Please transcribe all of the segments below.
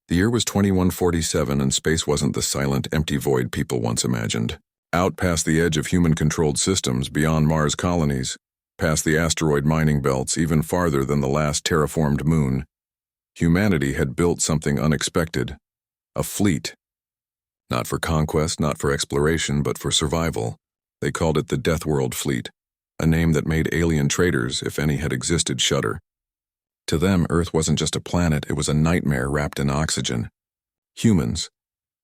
The year was 2147 and space wasn't the silent, empty void people once imagined. Out past the edge of human-controlled systems, beyond Mars colonies, past the asteroid mining belts, even farther than the last terraformed moon, humanity had built something unexpected, a fleet. Not for conquest, not for exploration, but for survival. They called it the Deathworld Fleet, a name that made alien traders, if any had existed, shudder. To them, Earth wasn't just a planet, it was a nightmare wrapped in oxygen. Humans,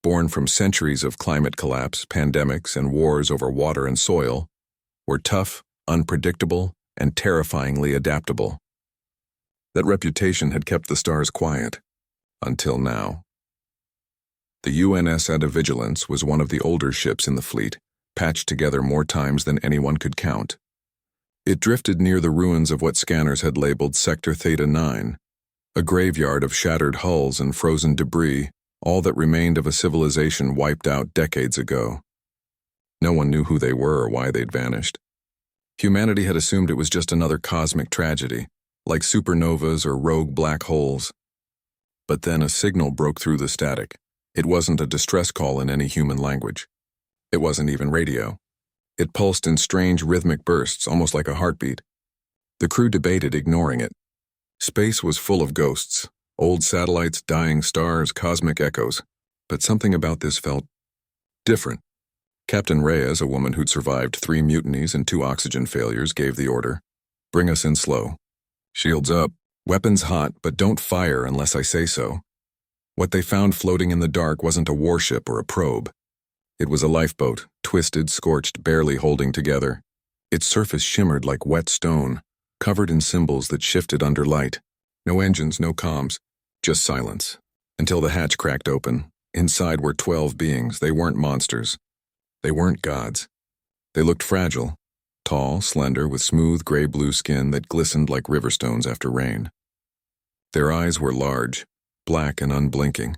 born from centuries of climate collapse, pandemics, and wars over water and soil, were tough, unpredictable, and terrifyingly adaptable. That reputation had kept the stars quiet, until now. The UNS Vigilance was one of the older ships in the fleet, patched together more times than anyone could count. It drifted near the ruins of what scanners had labeled Sector Theta 9, a graveyard of shattered hulls and frozen debris, all that remained of a civilization wiped out decades ago. No one knew who they were or why they'd vanished. Humanity had assumed it was just another cosmic tragedy, like supernovas or rogue black holes. But then a signal broke through the static. It wasn't a distress call in any human language. It wasn't even radio. It pulsed in strange rhythmic bursts, almost like a heartbeat. The crew debated ignoring it. Space was full of ghosts, old satellites, dying stars, cosmic echoes. But something about this felt different. Captain Reyes, a woman who'd survived 3 mutinies and 2 oxygen failures, gave the order. Bring us in slow. Shields up. Weapons hot, but don't fire unless I say so. What they found floating in the dark wasn't a warship or a probe. It was a lifeboat, twisted, scorched, barely holding together. Its surface shimmered like wet stone, covered in symbols that shifted under light. No engines, no comms, just silence. Until the hatch cracked open. Inside were 12 beings. They weren't monsters. They weren't gods. They looked fragile, tall, slender, with smooth gray-blue skin that glistened like riverstones after rain. Their eyes were large, black and unblinking,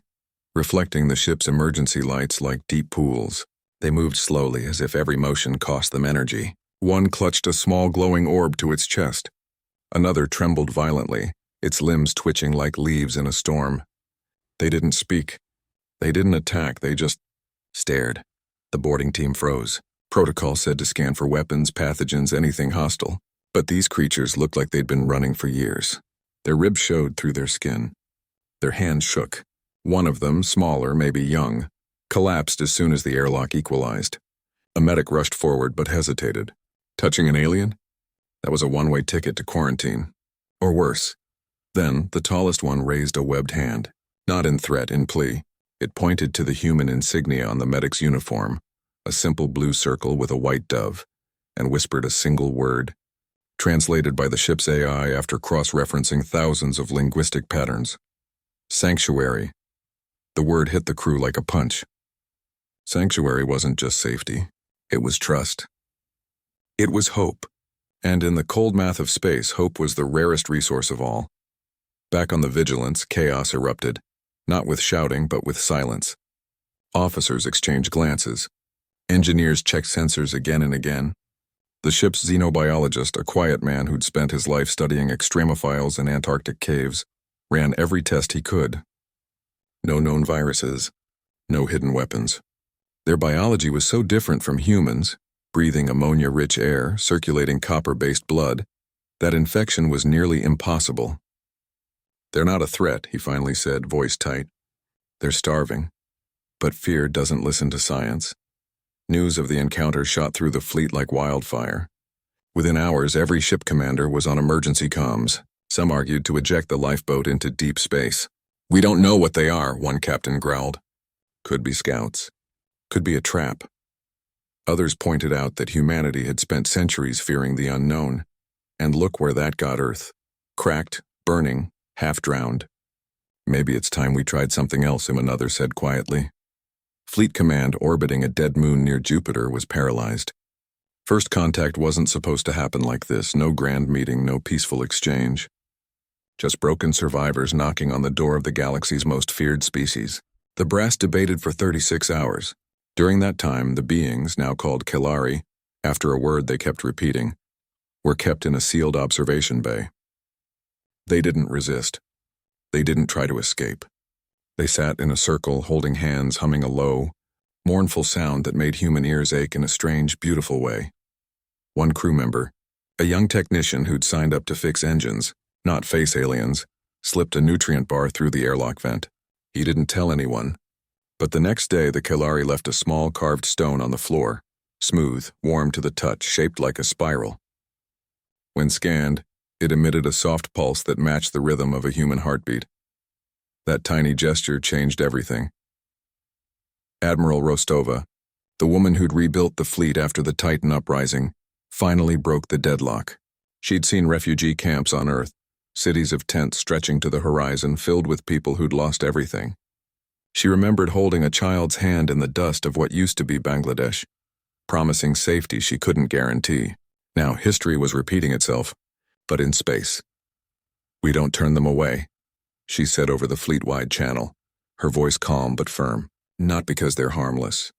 reflecting the ship's emergency lights like deep pools. They moved slowly, as if every motion cost them energy. One clutched a small glowing orb to its chest. Another trembled violently, its limbs twitching like leaves in a storm. They didn't speak. They didn't attack, they just stared. The boarding team froze. Protocol said to scan for weapons, pathogens, anything hostile. But these creatures looked like they'd been running for years. Their ribs showed through their skin. Their hands shook. One of them, smaller, maybe young, collapsed as soon as the airlock equalized. A medic rushed forward but hesitated. Touching an alien? That was a one-way ticket to quarantine. Or worse. Then, the tallest one raised a webbed hand. Not in threat, in plea. It pointed to the human insignia on the medic's uniform, a simple blue circle with a white dove, and whispered a single word, translated by the ship's AI after cross-referencing thousands of linguistic patterns. Sanctuary. The word hit the crew like a punch. Sanctuary wasn't just safety. It was trust. It was hope. And in the cold math of space, hope was the rarest resource of all. Back on the Vigilance, chaos erupted, not with shouting, but with silence. Officers exchanged glances. Engineers checked sensors again and again. The ship's xenobiologist, a quiet man who'd spent his life studying extremophiles in Antarctic caves, ran every test he could. No known viruses, no hidden weapons. Their biology was so different from humans, breathing ammonia-rich air, circulating copper-based blood, that infection was nearly impossible. They're not a threat, he finally said, voice tight. They're starving. But fear doesn't listen to science. News of the encounter shot through the fleet like wildfire. Within hours, every ship commander was on emergency comms. Some argued to eject the lifeboat into deep space. We don't know what they are, one captain growled. Could be scouts. Could be a trap. Others pointed out that humanity had spent centuries fearing the unknown. And look where that got Earth. Cracked, burning, half-drowned. Maybe it's time we tried something else, another said quietly. Fleet Command orbiting a dead moon near Jupiter was paralyzed. First contact wasn't supposed to happen like this, no grand meeting, no peaceful exchange. Just broken survivors knocking on the door of the galaxy's most feared species. The brass debated for 36 hours. During that time, the beings, now called Kelari, after a word they kept repeating, were kept in a sealed observation bay. They didn't resist. They didn't try to escape. They sat in a circle, holding hands, humming a low, mournful sound that made human ears ache in a strange, beautiful way. One crew member, a young technician who'd signed up to fix engines, not face aliens, slipped a nutrient bar through the airlock vent. He didn't tell anyone, but the next day the Kalari left a small carved stone on the floor, smooth, warm to the touch, shaped like a spiral. When scanned, it emitted a soft pulse that matched the rhythm of a human heartbeat. That tiny gesture changed everything. Admiral Rostova, the woman who'd rebuilt the fleet after the Titan uprising, finally broke the deadlock. She'd seen refugee camps on Earth, cities of tents stretching to the horizon filled with people who'd lost everything. She remembered holding a child's hand in the dust of what used to be Bangladesh, promising safety she couldn't guarantee. Now history was repeating itself, but in space. "We don't turn them away," she said over the fleet-wide channel, her voice calm but firm. "Not because they're harmless,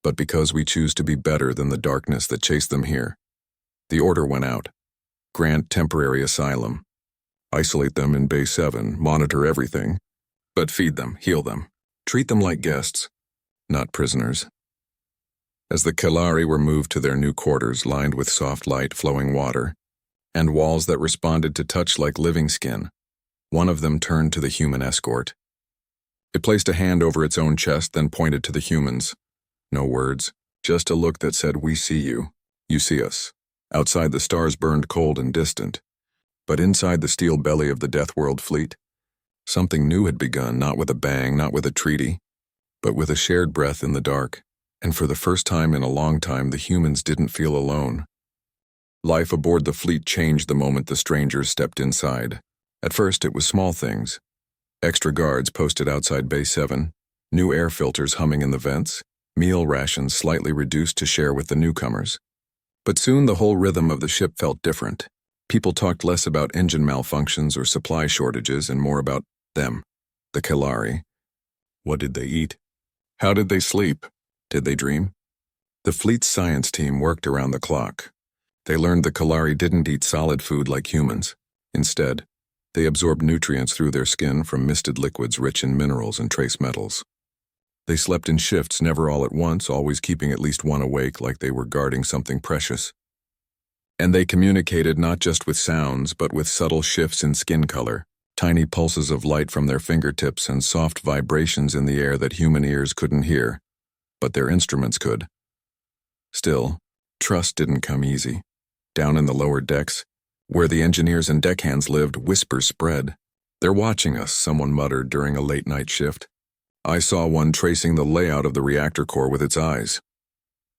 but because we choose to be better than the darkness that chased them here." The order went out. Grant temporary asylum. Isolate them in Bay 7, monitor everything, but feed them, heal them. Treat them like guests, not prisoners. As the Kalari were moved to their new quarters lined with soft light, flowing water, and walls that responded to touch like living skin, one of them turned to the human escort. It placed a hand over its own chest, then pointed to the humans. No words, just a look that said, "We see you. You see us." Outside, the stars burned cold and distant. But inside the steel belly of the Deathworld fleet, something new had begun, not with a bang, not with a treaty, but with a shared breath in the dark. And for the first time in a long time, the humans didn't feel alone. Life aboard the fleet changed the moment the strangers stepped inside. At first, it was small things. Extra guards posted outside Bay 7, new air filters humming in the vents, meal rations slightly reduced to share with the newcomers. But soon the whole rhythm of the ship felt different. People talked less about engine malfunctions or supply shortages and more about them, the Kalari. What did they eat? How did they sleep? Did they dream? The fleet's science team worked around the clock. They learned the Kalari didn't eat solid food like humans. Instead, they absorbed nutrients through their skin from misted liquids rich in minerals and trace metals. They slept in shifts, never all at once, always keeping at least one awake like they were guarding something precious. And they communicated not just with sounds, but with subtle shifts in skin color, tiny pulses of light from their fingertips and soft vibrations in the air that human ears couldn't hear, but their instruments could. Still, trust didn't come easy. Down in the lower decks, where the engineers and deckhands lived, whispers spread. "They're watching us," someone muttered during a late-night shift. "I saw one tracing the layout of the reactor core with its eyes."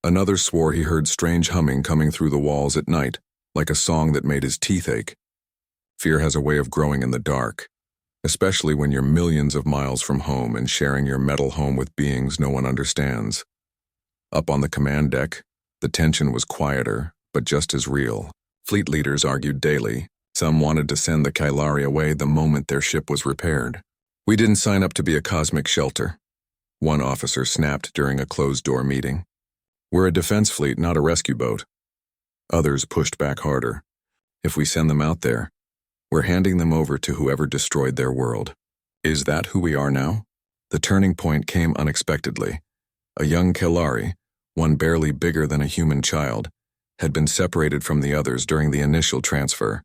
Another swore he heard strange humming coming through the walls at night, like a song that made his teeth ache. Fear has a way of growing in the dark, especially when you're millions of miles from home and sharing your metal home with beings no one understands. Up on the command deck, the tension was quieter, but just as real. Fleet leaders argued daily. Some wanted to send the Kalari away the moment their ship was repaired. "We didn't sign up to be a cosmic shelter," one officer snapped during a closed-door meeting. "We're a defense fleet, not a rescue boat." Others pushed back harder. "If we send them out there, we're handing them over to whoever destroyed their world." Is that who we are now? The turning point came unexpectedly. A young Kalari, one barely bigger than a human child, had been separated from the others during the initial transfer.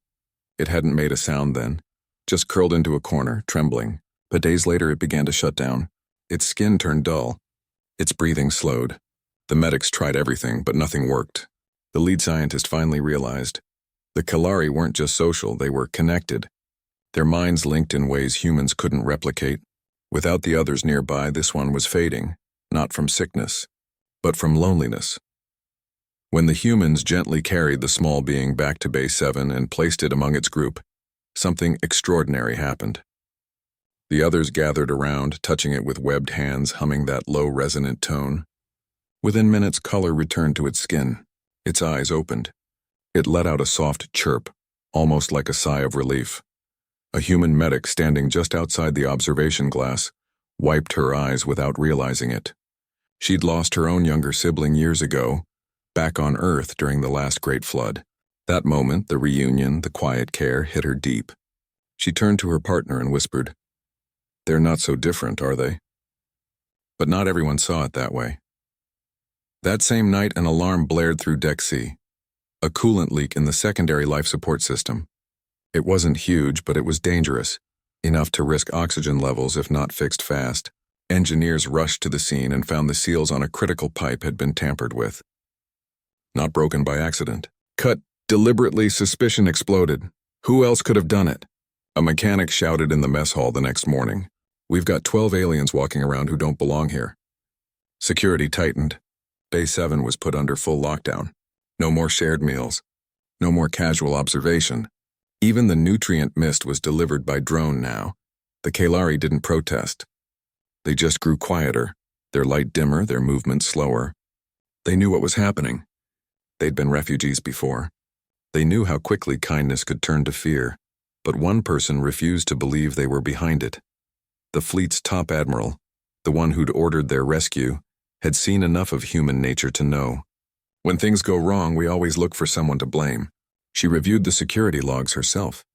It hadn't made a sound then, just curled into a corner, trembling. But days later it began to shut down. Its skin turned dull. Its breathing slowed. The medics tried everything, but nothing worked. The lead scientist finally realized the Kalari weren't just social, they were connected. Their minds linked in ways humans couldn't replicate. Without the others nearby, this one was fading, not from sickness, but from loneliness. When the humans gently carried the small being back to Bay 7 and placed it among its group, something extraordinary happened. The others gathered around, touching it with webbed hands, humming that low resonant tone. Within minutes, color returned to its skin. Its eyes opened. It let out a soft chirp, almost like a sigh of relief. A human medic standing just outside the observation glass wiped her eyes without realizing it. She'd lost her own younger sibling years ago, back on Earth during the last great flood. That moment, the reunion, the quiet care, hit her deep. She turned to her partner and whispered, They're not so different, are they? But not everyone saw it that way. That same night, an alarm blared through Deck C. A coolant leak in the secondary life support system. It wasn't huge, but it was dangerous, enough to risk oxygen levels if not fixed fast. Engineers rushed to the scene and found the seals on a critical pipe had been tampered with. Not broken by accident. Cut deliberately, suspicion exploded. Who else could have done it? A mechanic shouted in the mess hall the next morning. We've got 12 aliens walking around who don't belong here. Security tightened. Bay 7 was put under full lockdown. No more shared meals. No more casual observation. Even the nutrient mist was delivered by drone now. The Kalari didn't protest. They just grew quieter, their light dimmer, their movement slower. They knew what was happening. They'd been refugees before. They knew how quickly kindness could turn to fear, but one person refused to believe they were behind it. The fleet's top admiral, the one who'd ordered their rescue, had seen enough of human nature to know. When things go wrong, we always look for someone to blame. She reviewed the security logs herself.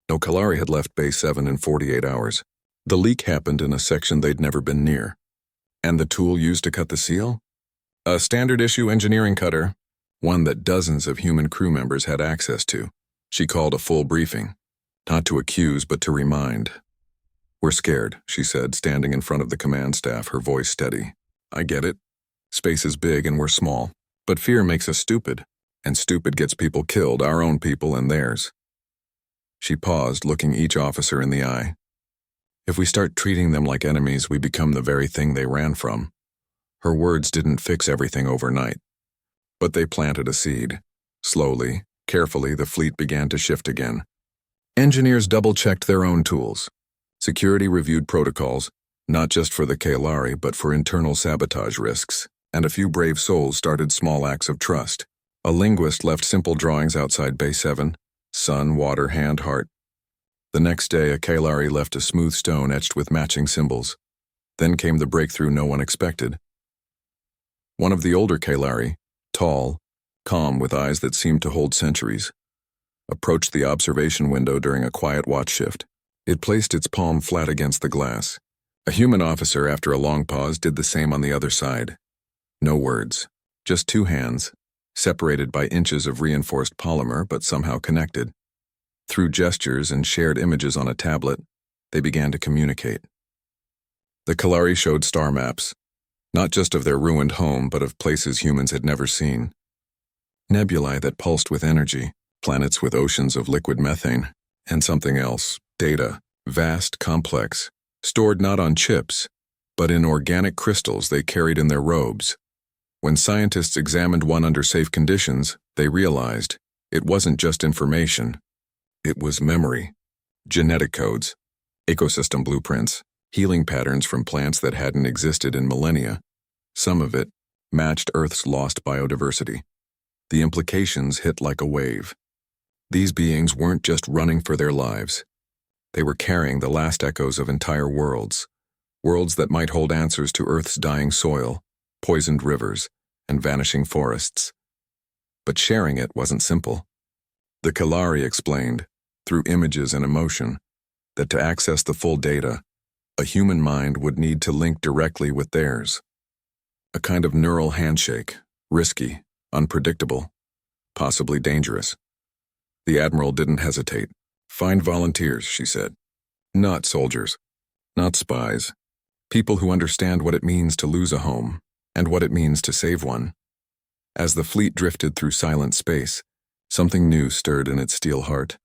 No Kalari had left Bay 7 in 48 hours. The leak happened in a section they'd never been near. And the tool used to cut the seal? A standard-issue engineering cutter, one that dozens of human crew members had access to. She called a full briefing, not to accuse but to remind. We're scared, she said, standing in front of the command staff, her voice steady. I get it. Space is big and we're small, but fear makes us stupid, and stupid gets people killed, our own people and theirs. She paused, looking each officer in the eye. If we start treating them like enemies, we become the very thing they ran from. Her words didn't fix everything overnight, but they planted a seed. Slowly, carefully, the fleet began to shift again. Engineers double-checked their own tools. Security reviewed protocols, not just for the Kalari, but for internal sabotage risks, and a few brave souls started small acts of trust. A linguist left simple drawings outside Bay 7, sun, water, hand, heart. The next day, a Kalari left a smooth stone etched with matching symbols. Then came the breakthrough no one expected. One of the older Kalari, tall, calm with eyes that seemed to hold centuries, approached the observation window during a quiet watch shift. It placed its palm flat against the glass. A human officer, after a long pause, did the same on the other side. No words, just two hands, separated by inches of reinforced polymer but somehow connected. Through gestures and shared images on a tablet, they began to communicate. The Kalari showed star maps, not just of their ruined home but of places humans had never seen. Nebulae that pulsed with energy, planets with oceans of liquid methane, and something else, data, vast, complex, stored not on chips, but in organic crystals they carried in their robes. When scientists examined one under safe conditions, they realized it wasn't just information. It was memory, genetic codes, ecosystem blueprints, healing patterns from plants that hadn't existed in millennia. Some of it matched Earth's lost biodiversity. The implications hit like a wave. These beings weren't just running for their lives. They were carrying the last echoes of entire worlds, worlds that might hold answers to Earth's dying soil, poisoned rivers, and vanishing forests. But sharing it wasn't simple. The Kalari explained, through images and emotion, that to access the full data, a human mind would need to link directly with theirs. A kind of neural handshake, risky, unpredictable, possibly dangerous. The Admiral didn't hesitate. Find volunteers, she said. Not soldiers, not spies. People who understand what it means to lose a home, and what it means to save one. As the fleet drifted through silent space, something new stirred in its steel heart.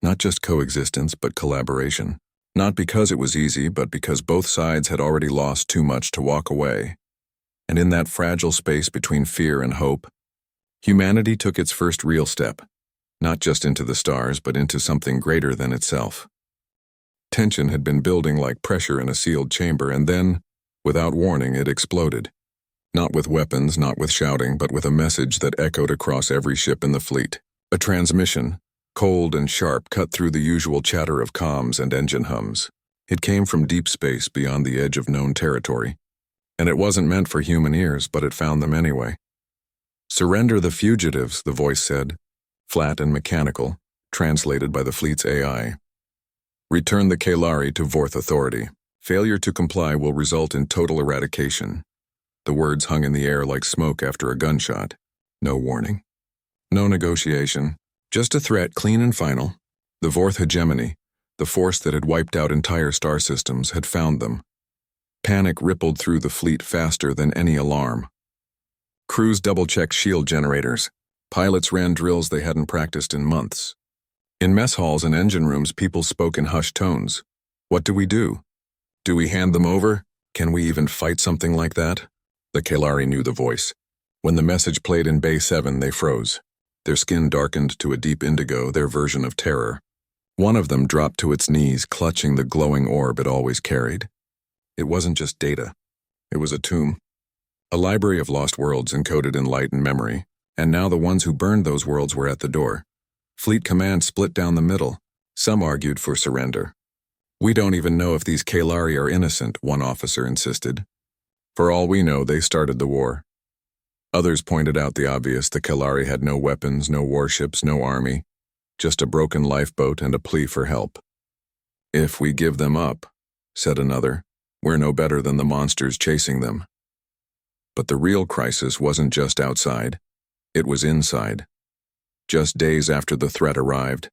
Not just coexistence, but collaboration. Not because it was easy, but because both sides had already lost too much to walk away. And in that fragile space between fear and hope, humanity took its first real step, not just into the stars, but into something greater than itself. Tension had been building like pressure in a sealed chamber, and then, without warning, it exploded. Not with weapons, not with shouting, but with a message that echoed across every ship in the fleet. A transmission, cold and sharp, cut through the usual chatter of comms and engine hums. It came from deep space beyond the edge of known territory. And it wasn't meant for human ears, but it found them anyway. Surrender the fugitives, the voice said, flat and mechanical, translated by the fleet's AI. Return the Kalari to Vorth authority. Failure to comply will result in total eradication. The words hung in the air like smoke after a gunshot. No warning. No negotiation. Just a threat, clean and final. The fourth hegemony, the force that had wiped out entire star systems, had found them. Panic rippled through the fleet faster than any alarm. Crews double-checked shield generators. Pilots ran drills they hadn't practiced in months. In mess halls and engine rooms, people spoke in hushed tones. What do we do? Do we hand them over? Can we even fight something like that? The Kalari knew the voice. When the message played in Bay 7, they froze. Their skin darkened to a deep indigo, their version of terror. One of them dropped to its knees, clutching the glowing orb it always carried. It wasn't just data. It was a tomb. A library of lost worlds encoded in light and memory, and now the ones who burned those worlds were at the door. Fleet Command split down the middle. Some argued for surrender. We don't even know if these Kalari are innocent, one officer insisted. For all we know, they started the war. Others pointed out the obvious: the Kalari had no weapons, no warships, no army, just a broken lifeboat and a plea for help. If we give them up, said another, we're no better than the monsters chasing them. But the real crisis wasn't just outside, it was inside. Just days after the threat arrived,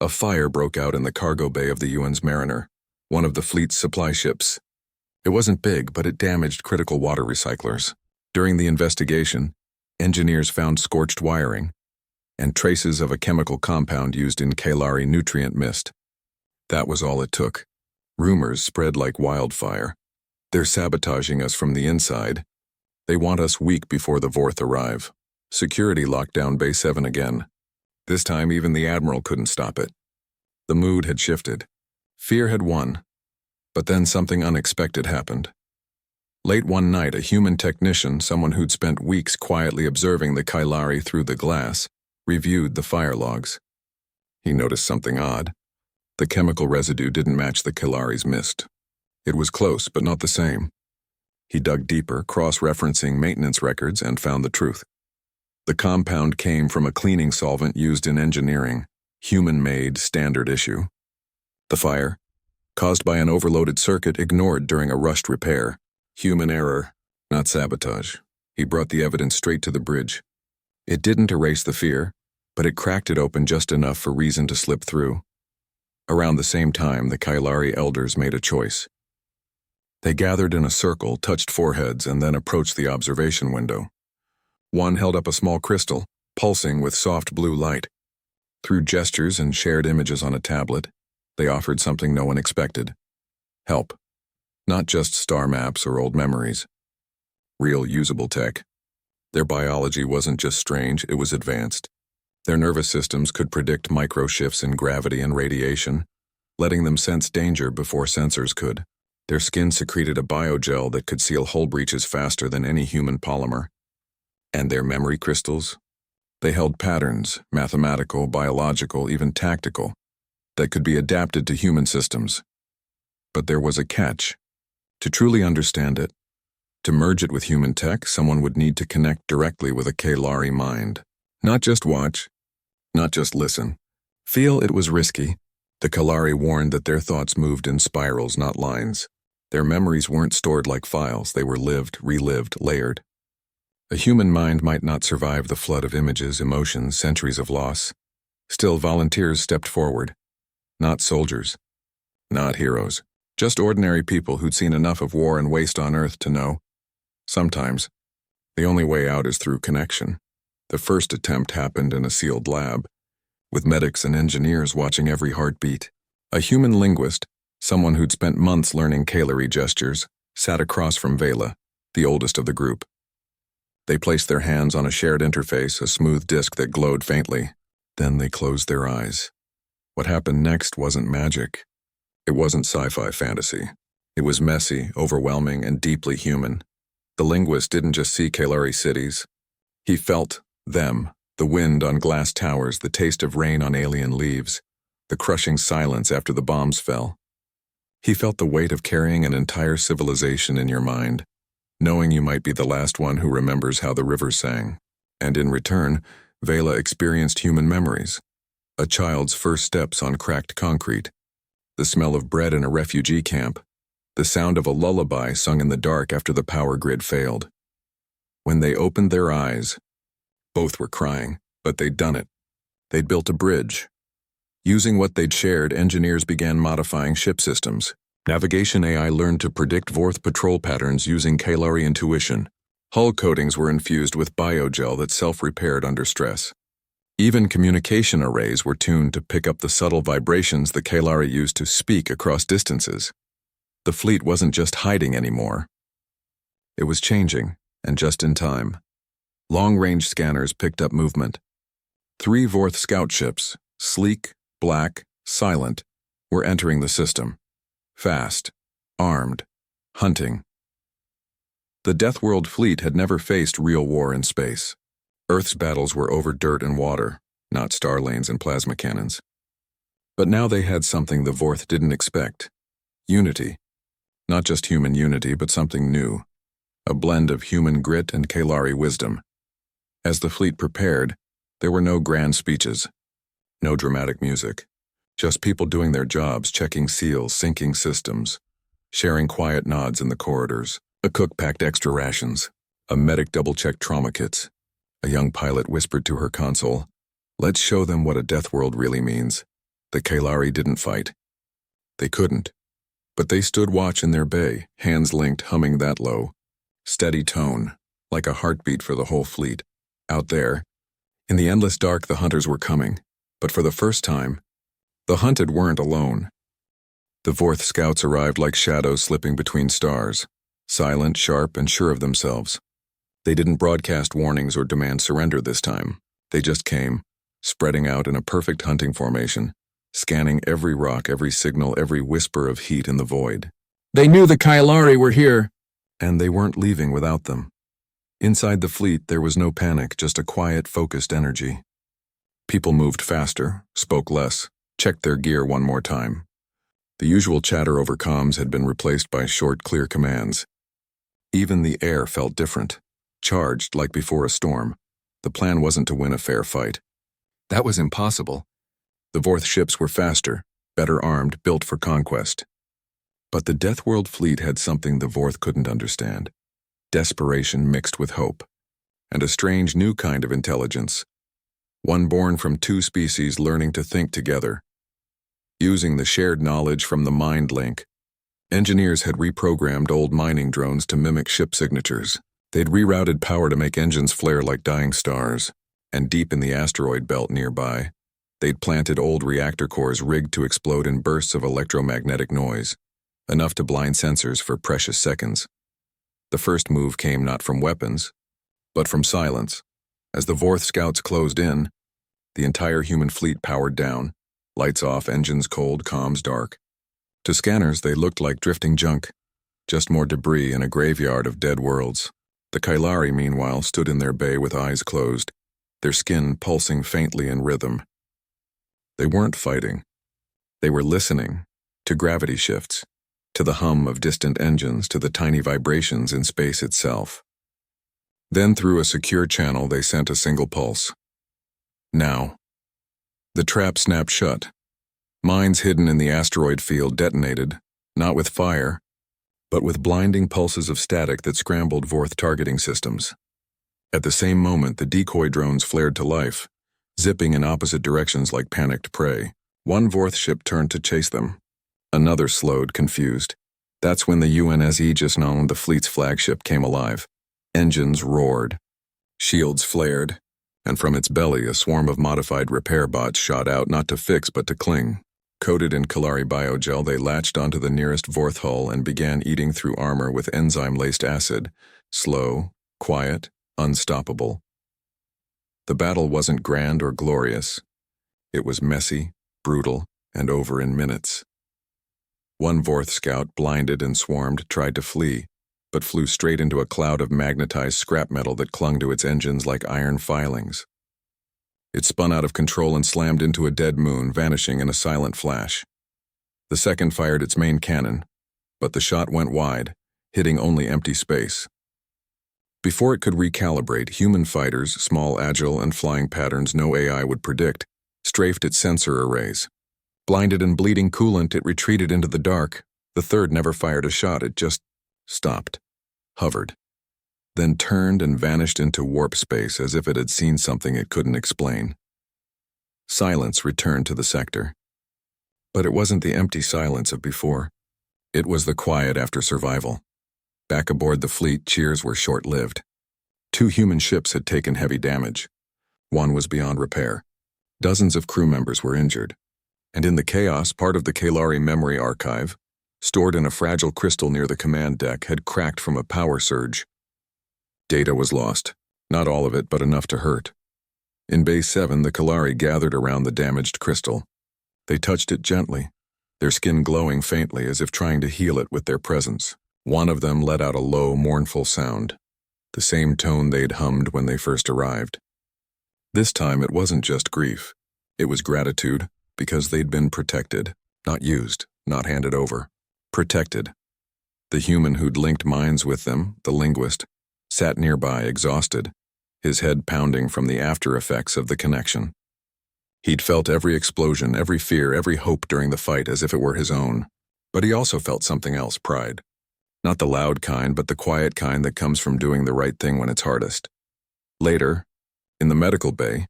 a fire broke out in the cargo bay of the UN's Mariner, one of the fleet's supply ships. It wasn't big, but it damaged critical water recyclers. During the investigation, engineers found scorched wiring and traces of a chemical compound used in Kalari nutrient mist. That was all it took. Rumors spread like wildfire. They're sabotaging us from the inside. They want us weak before the Vorth arrive. Security locked down Bay 7 again. This time even the Admiral couldn't stop it. The mood had shifted. Fear had won. But then something unexpected happened. Late one night, a human technician, someone who'd spent weeks quietly observing the Kalari through the glass, reviewed the fire logs. He noticed something odd. The chemical residue didn't match the Kalari's mist. It was close, but not the same. He dug deeper, cross-referencing maintenance records, and found the truth. The compound came from a cleaning solvent used in engineering, human-made, standard issue. The fire, caused by an overloaded circuit ignored during a rushed repair. Human error, not sabotage. He brought the evidence straight to the bridge. It didn't erase the fear, but it cracked it open just enough for reason to slip through. Around the same time, the Kalari elders made a choice. They gathered in a circle, touched foreheads, and then approached the observation window. One held up a small crystal, pulsing with soft blue light. Through gestures and shared images on a tablet, they offered something no one expected. Help. Not just star maps or old memories. Real usable tech. Their biology wasn't just strange, it was advanced. Their nervous systems could predict micro-shifts in gravity and radiation, letting them sense danger before sensors could. Their skin secreted a biogel that could seal hull breaches faster than any human polymer. And their memory crystals? They held patterns, mathematical, biological, even tactical, that could be adapted to human systems. But there was a catch. To truly understand it, to merge it with human tech, someone would need to connect directly with a Kalari mind. Not just watch, not just listen. Feel it was risky. The Kalari warned that their thoughts moved in spirals, not lines. Their memories weren't stored like files, they were lived, relived, layered. A human mind might not survive the flood of images, emotions, centuries of loss. Still, volunteers stepped forward. Not soldiers. Not heroes. Just ordinary people who'd seen enough of war and waste on Earth to know. Sometimes, the only way out is through connection. The first attempt happened in a sealed lab, with medics and engineers watching every heartbeat. A human linguist, someone who'd spent months learning Kalari gestures, sat across from Vela, the oldest of the group. They placed their hands on a shared interface, a smooth disk that glowed faintly. Then they closed their eyes. What happened next wasn't magic. It wasn't sci-fi fantasy. It was messy, overwhelming, and deeply human. The linguist didn't just see Kalari cities. He felt them, the wind on glass towers, the taste of rain on alien leaves, the crushing silence after the bombs fell. He felt the weight of carrying an entire civilization in your mind, knowing you might be the last one who remembers how the river sang. And in return, Vela experienced human memories. A child's first steps on cracked concrete, the smell of bread in a refugee camp, the sound of a lullaby sung in the dark after the power grid failed. When they opened their eyes, both were crying, but they'd done it. They'd built a bridge. Using what they'd shared, engineers began modifying ship systems. Navigation AI learned to predict Vorth patrol patterns using Kalari intuition. Hull coatings were infused with biogel that self-repaired under stress. Even communication arrays were tuned to pick up the subtle vibrations the Kalari used to speak across distances. The fleet wasn't just hiding anymore. It was changing, and just in time. Long-range scanners picked up movement. 3 Vorth scout ships, sleek, black, silent, were entering the system. Fast, armed, hunting. The Deathworld fleet had never faced real war in space. Earth's battles were over dirt and water, not star lanes and plasma cannons. But now they had something the Vorth didn't expect. Unity. Not just human unity, but something new. A blend of human grit and Kalari wisdom. As the fleet prepared, there were no grand speeches. No dramatic music. Just people doing their jobs, checking seals, syncing systems, sharing quiet nods in the corridors. A cook packed extra rations. A medic double-checked trauma kits. A young pilot whispered to her console, "Let's show them what a Deathworld really means." The Kalari didn't fight. They couldn't. But they stood watch in their bay, hands linked, humming that low, steady tone, like a heartbeat for the whole fleet. Out there, in the endless dark, the hunters were coming. But for the first time, the hunted weren't alone. The Vorth scouts arrived like shadows slipping between stars, silent, sharp, and sure of themselves. They didn't broadcast warnings or demand surrender this time. They just came, spreading out in a perfect hunting formation, scanning every rock, every signal, every whisper of heat in the void. They knew the Kalari were here, and they weren't leaving without them. Inside the fleet, there was no panic, just a quiet, focused energy. People moved faster, spoke less, checked their gear one more time. The usual chatter over comms had been replaced by short, clear commands. Even the air felt different, charged like before a storm. The plan wasn't to win a fair fight. That was impossible. The Vorth ships were faster, better armed, built for conquest. But the Deathworld fleet had something the Vorth couldn't understand. Desperation mixed with hope. And a strange new kind of intelligence. One born from 2 species learning to think together. Using the shared knowledge from the mind link, engineers had reprogrammed old mining drones to mimic ship signatures. They'd rerouted power to make engines flare like dying stars. And deep in the asteroid belt nearby, they'd planted old reactor cores rigged to explode in bursts of electromagnetic noise, enough to blind sensors for precious seconds. The first move came not from weapons, but from silence. As the Vorth scouts closed in, the entire human fleet powered down, lights off, engines cold, comms dark. To scanners, they looked like drifting junk, just more debris in a graveyard of dead worlds. The Kalari, meanwhile, stood in their bay with eyes closed, their skin pulsing faintly in rhythm. They weren't fighting. They were listening to gravity shifts, to the hum of distant engines, to the tiny vibrations in space itself. Then through a secure channel they sent a single pulse. Now. The trap snapped shut. Mines hidden in the asteroid field detonated, not with fire, but with blinding pulses of static that scrambled Vorth targeting systems. At the same moment, the decoy drones flared to life, zipping in opposite directions like panicked prey. One Vorth ship turned to chase them. Another slowed, confused. That's when the UNS Aegis, known the fleet's flagship, came alive. Engines roared. Shields flared. And from its belly, a swarm of modified repair bots shot out, not to fix but to cling. Coated in Kalari biogel, they latched onto the nearest Vorth hull and began eating through armor with enzyme-laced acid. Slow, quiet, unstoppable. The battle wasn't grand or glorious. It was messy, brutal, and over in minutes. One Vorth scout, blinded and swarmed, tried to flee, but flew straight into a cloud of magnetized scrap metal that clung to its engines like iron filings. It spun out of control and slammed into a dead moon, vanishing in a silent flash. The second fired its main cannon, but the shot went wide, hitting only empty space. Before it could recalibrate, human fighters, small, agile, and flying patterns no AI would predict, strafed its sensor arrays. Blinded and bleeding coolant, it retreated into the dark, The third never fired a shot, it just stopped, hovered, then turned and vanished into warp space as if it had seen something it couldn't explain. Silence returned to the sector. But it wasn't the empty silence of before. It was the quiet after survival. Back aboard the fleet, cheers were short-lived. 2 human ships had taken heavy damage. One was beyond repair. Dozens of crew members were injured. And in the chaos, part of the Kalari memory archive, stored in a fragile crystal near the command deck, had cracked from a power surge. Data was lost. Not all of it, but enough to hurt. In Base 7, the Kalari gathered around the damaged crystal. They touched it gently, their skin glowing faintly as if trying to heal it with their presence. One of them let out a low, mournful sound, the same tone they'd hummed when they first arrived. This time it wasn't just grief. It was gratitude, because they'd been protected, not used, not handed over. Protected. The human who'd linked minds with them, the linguist, sat nearby, exhausted, his head pounding from the after effects of the connection. He'd felt every explosion, every fear, every hope during the fight as if it were his own. But he also felt something else, pride. Not the loud kind, but the quiet kind that comes from doing the right thing when it's hardest. Later, in the medical bay,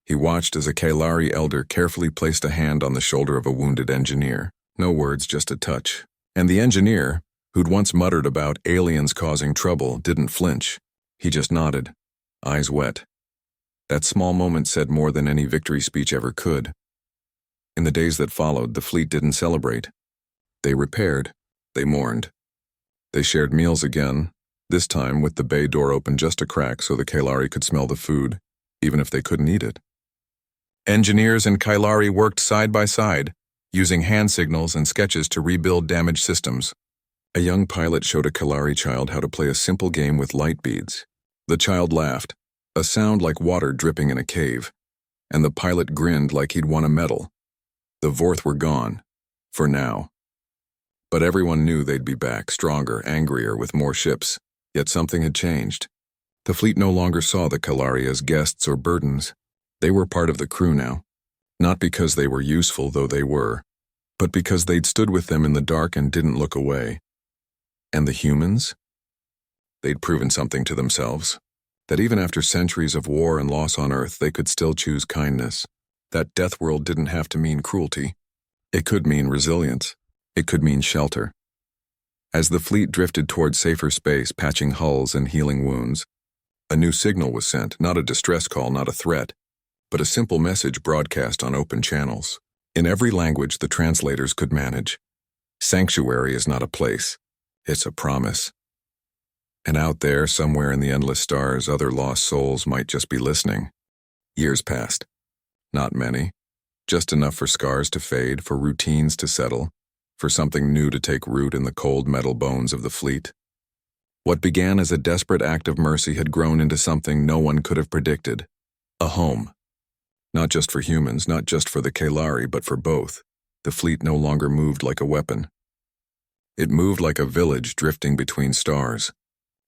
he watched as a Kalari elder carefully placed a hand on the shoulder of a wounded engineer. No words, just a touch. And the engineer, who'd once muttered about aliens causing trouble, didn't flinch. He just nodded, eyes wet. That small moment said more than any victory speech ever could. In the days that followed, the fleet didn't celebrate. They repaired. They mourned. They shared meals again, this time with the bay door open just a crack so the Kalari could smell the food, even if they couldn't eat it. Engineers and Kalari worked side by side, using hand signals and sketches to rebuild damaged systems. A young pilot showed a Kalari child how to play a simple game with light beads. The child laughed, a sound like water dripping in a cave, and the pilot grinned like he'd won a medal. The Vorth were gone, for now. But everyone knew they'd be back, stronger, angrier, with more ships, yet something had changed. The fleet no longer saw the Kalari as guests or burdens. They were part of the crew now, not because they were useful, though they were, but because they'd stood with them in the dark and didn't look away. And the humans? They'd proven something to themselves. That even after centuries of war and loss on Earth, they could still choose kindness. That Deathworld didn't have to mean cruelty. It could mean resilience. It could mean shelter. As the fleet drifted toward safer space, patching hulls and healing wounds, a new signal was sent, not a distress call, not a threat, but a simple message broadcast on open channels. In every language the translators could manage. Sanctuary is not a place. It's a promise. And out there, somewhere in the endless stars, other lost souls might just be listening. Years passed. Not many. Just enough for scars to fade, for routines to settle, for something new to take root in the cold metal bones of the fleet. What began as a desperate act of mercy had grown into something no one could have predicted. A home. Not just for humans, not just for the Kalari, but for both. The fleet no longer moved like a weapon. It moved like a village drifting between stars.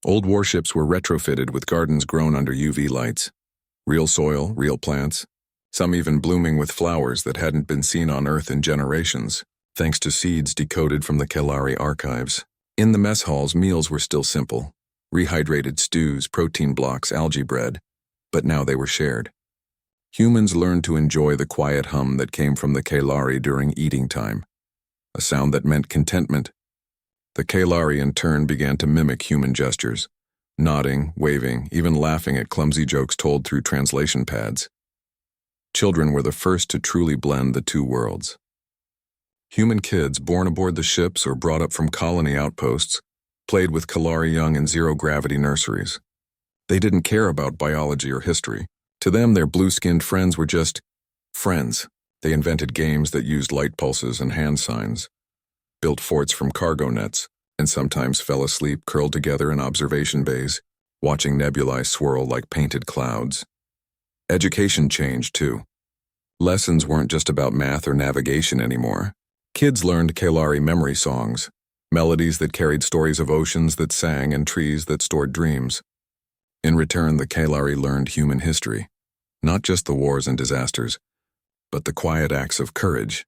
Old warships were retrofitted with gardens grown under UV lights. Real soil, real plants, some even blooming with flowers that hadn't been seen on Earth in generations, thanks to seeds decoded from the Kalari archives. In the mess halls, meals were still simple. Rehydrated stews, protein blocks, algae bread. But now they were shared. Humans learned to enjoy the quiet hum that came from the Kalari during eating time. A sound that meant contentment. The Kalari in turn began to mimic human gestures, nodding, waving, even laughing at clumsy jokes told through translation pads. Children were the first to truly blend the two worlds. Human kids born aboard the ships or brought up from colony outposts played with Kalari young in zero-gravity nurseries. They didn't care about biology or history. To them, their blue-skinned friends were just friends. They invented games that used light pulses and hand signs, built forts from cargo nets, and sometimes fell asleep curled together in observation bays, watching nebulae swirl like painted clouds. Education changed, too. Lessons weren't just about math or navigation anymore. Kids learned Kalari memory songs, melodies that carried stories of oceans that sang and trees that stored dreams. In return, the Kalari learned human history, not just the wars and disasters, but the quiet acts of courage.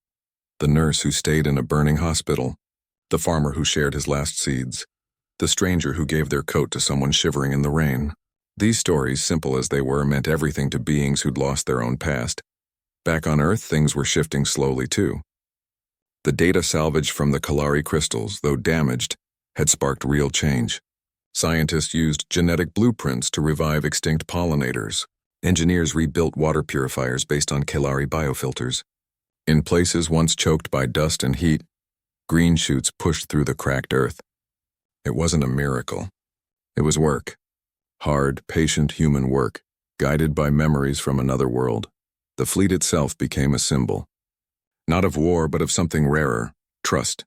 The nurse who stayed in a burning hospital, the farmer who shared his last seeds, the stranger who gave their coat to someone shivering in the rain. These stories, simple as they were, meant everything to beings who'd lost their own past. Back on Earth, things were shifting slowly too. The data salvaged from the Kalari crystals, though damaged, had sparked real change. Scientists used genetic blueprints to revive extinct pollinators. Engineers rebuilt water purifiers based on Kalari biofilters. In places once choked by dust and heat, green shoots pushed through the cracked earth. It wasn't a miracle. It was work. Hard, patient human work, guided by memories from another world. The fleet itself became a symbol. Not of war, but of something rarer, trust.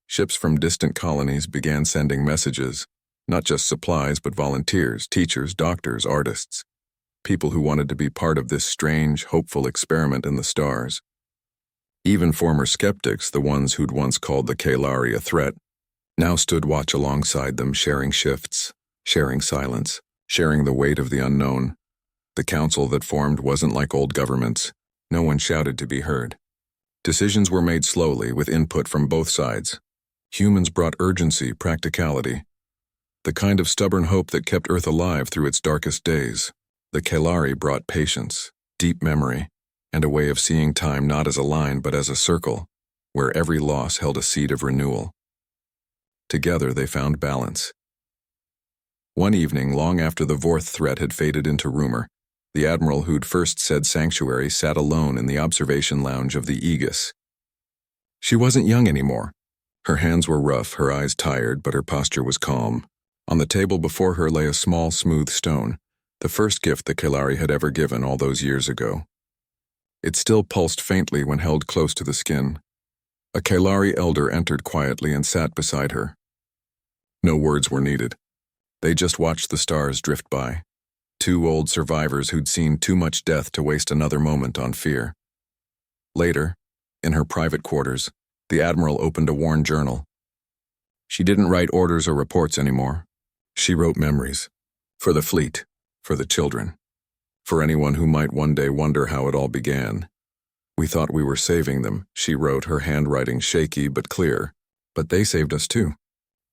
Ships from distant colonies began sending messages, not just supplies, but volunteers, teachers, doctors, artists. People who wanted to be part of this strange, hopeful experiment in the stars. Even former skeptics, the ones who'd once called the Kalari a threat, now stood watch alongside them, sharing shifts, sharing silence, sharing the weight of the unknown. The council that formed wasn't like old governments. No one shouted to be heard. Decisions were made slowly, with input from both sides. Humans brought urgency, practicality, the kind of stubborn hope that kept Earth alive through its darkest days. The Kalari brought patience, deep memory, and a way of seeing time not as a line but as a circle, where every loss held a seed of renewal. Together they found balance. One evening, long after the Vorth threat had faded into rumor, the admiral who'd first said sanctuary sat alone in the observation lounge of the Aegis. She wasn't young anymore. Her hands were rough, her eyes tired, but her posture was calm. On the table before her lay a small, smooth stone, the first gift the Kalari had ever given all those years ago. It still pulsed faintly when held close to the skin. A Kalari elder entered quietly and sat beside her. No words were needed. They just watched the stars drift by. Two old survivors who'd seen too much death to waste another moment on fear. Later, in her private quarters, the admiral opened a worn journal. She didn't write orders or reports anymore. She wrote memories. For the fleet, for the children, for anyone who might one day wonder how it all began. We thought we were saving them, she wrote, her handwriting shaky but clear. But they saved us too.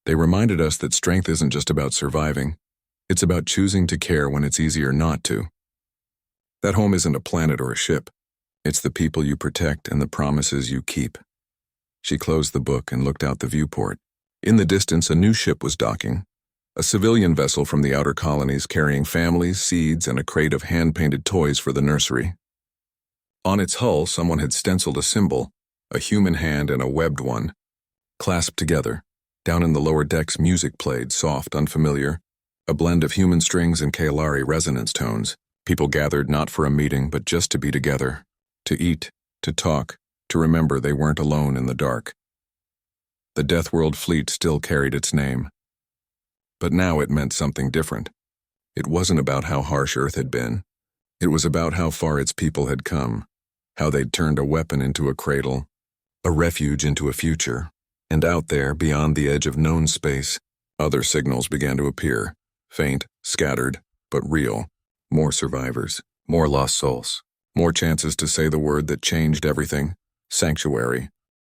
They reminded us that strength isn't just about surviving. It's about choosing to care when it's easier not to. That home isn't a planet or a ship. It's the people you protect and the promises you keep. She closed the book and looked out the viewport. In the distance, a new ship was docking. A civilian vessel from the outer colonies carrying families, seeds, and a crate of hand-painted toys for the nursery. On its hull, someone had stenciled a symbol, a human hand and a webbed one, clasped together. Down in the lower decks, music played, soft, unfamiliar, a blend of human strings and Kalari resonance tones. People gathered not for a meeting, but just to be together, to eat, to talk, to remember they weren't alone in the dark. The Deathworld fleet still carried its name. But now it meant something different. It wasn't about how harsh Earth had been. It was about how far its people had come, how they'd turned a weapon into a cradle, a refuge into a future. And out there, beyond the edge of known space, other signals began to appear, faint, scattered, but real. More survivors, more lost souls, more chances to say the word that changed everything. Sanctuary,